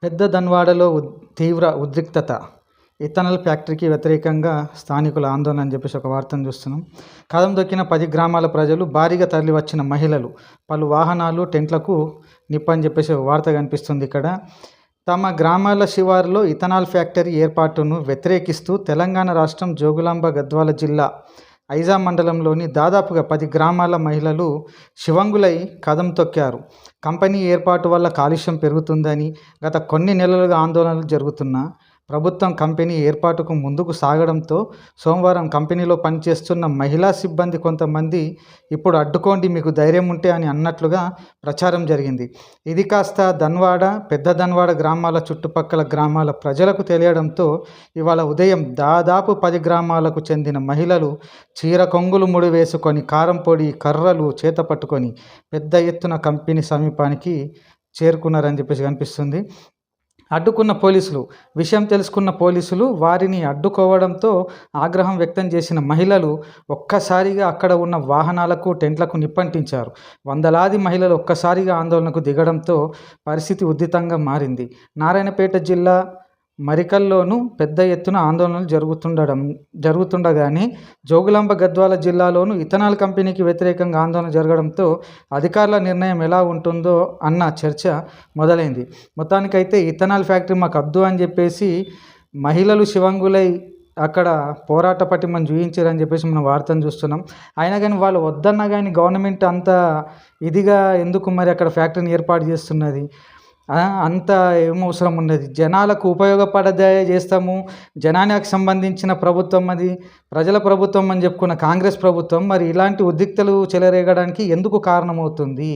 పెద్ద ధన్వాడలో తీవ్ర ఉద్రిక్తత. ఇథనాల్ ఫ్యాక్టరీకి వ్యతిరేకంగా స్థానికుల ఆందోళన అని చెప్పేసి ఒక వార్తను చూస్తున్నాం. కదం దొక్కిన 10 గ్రామాల ప్రజలు, భారీగా తరలివచ్చిన మహిళలు, పలు వాహనాలు, టెంట్లకు నిప్పని చెప్పేసి ఒక వార్త కనిపిస్తుంది ఇక్కడ. తమ గ్రామాల శివారులో ఇథనాల్ ఫ్యాక్టరీ ఏర్పాటును వ్యతిరేకిస్తూ తెలంగాణ రాష్ట్రం జోగులాంబ గద్వాల జిల్లా ఐజా మండలంలోని దాదాపుగా 10 గ్రామాల మహిళలు శివంగులై కదం తొక్కారు. కంపెనీ ఏర్పాటు వల్ల కాలుష్యం పెరుగుతుందని గత కొన్ని నెలలుగా ఆందోళనలు జరుగుతున్నా ప్రభుత్వం కంపెనీ ఏర్పాటుకు ముందుకు సాగడంతో సోమవారం కంపెనీలో పనిచేస్తున్న మహిళా సిబ్బంది కొంతమంది ఇప్పుడు అడ్డుకోండి మీకు ధైర్యం ఉంటే అని అన్నట్లుగా ప్రచారం జరిగింది. ఇది కాస్త ధన్వాడ, పెద్ద ధన్వాడ గ్రామాల చుట్టుపక్కల గ్రామాల ప్రజలకు తెలియడంతో ఇవాళ ఉదయం దాదాపు 10 గ్రామాలకు చెందిన మహిళలు చీర కొంగులు ముడి వేసుకొని, కారం పొడి, కర్రలు చేత పట్టుకొని పెద్ద ఎత్తున కంపెనీ సమీపానికి చేరుకున్నారని చెప్పేసి కనిపిస్తుంది. అడ్డుకున్న పోలీసులు, విషయం తెలుసుకున్న పోలీసులు వారిని అడ్డుకోవడంతో ఆగ్రహం వ్యక్తం చేసిన మహిళలు ఒక్కసారిగా అక్కడ ఉన్న వాహనాలకు, టెంట్లకు నిప్పంటించారు. వందలాది మహిళలు ఒక్కసారిగా ఆందోళనకు దిగడంతో పరిస్థితి ఉద్రిక్తంగా మారింది. నారాయణపేట జిల్లా మరికల్లోనూ పెద్ద ఎత్తున ఆందోళనలు జరుగుతుండగానే జోగులాంబ గద్వాల జిల్లాలోనూ ఇథనాల్ కంపెనీకి వ్యతిరేకంగా ఆందోళన జరగడంతో అధికారుల నిర్ణయం ఎలా ఉంటుందో అన్న చర్చ మొదలైంది. మొత్తానికైతే ఇథనాల్ ఫ్యాక్టరీ మాకు వద్దు అని చెప్పేసి మహిళలు శివంగులై అక్కడ పోరాట పటిమను చూయించారని చెప్పేసి మనం వార్తను చూస్తున్నాం. అయినా కానీ వాళ్ళు వద్దన్నా కానీ గవర్నమెంట్ అంత ఇదిగా ఎందుకు మరి అక్కడ ఫ్యాక్టరీని ఏర్పాటు చేస్తున్నది? అంత ఏం అవసరం ఉన్నది? జనాలకు ఉపయోగపడదే చేస్తాము, జనానికి సంబంధించిన ప్రభుత్వం అది, ప్రజల ప్రభుత్వం అని చెప్పుకున్న కాంగ్రెస్ ప్రభుత్వం మరి ఇలాంటి ఉద్రిక్తలు చెలరేగడానికి ఎందుకు కారణమవుతుంది?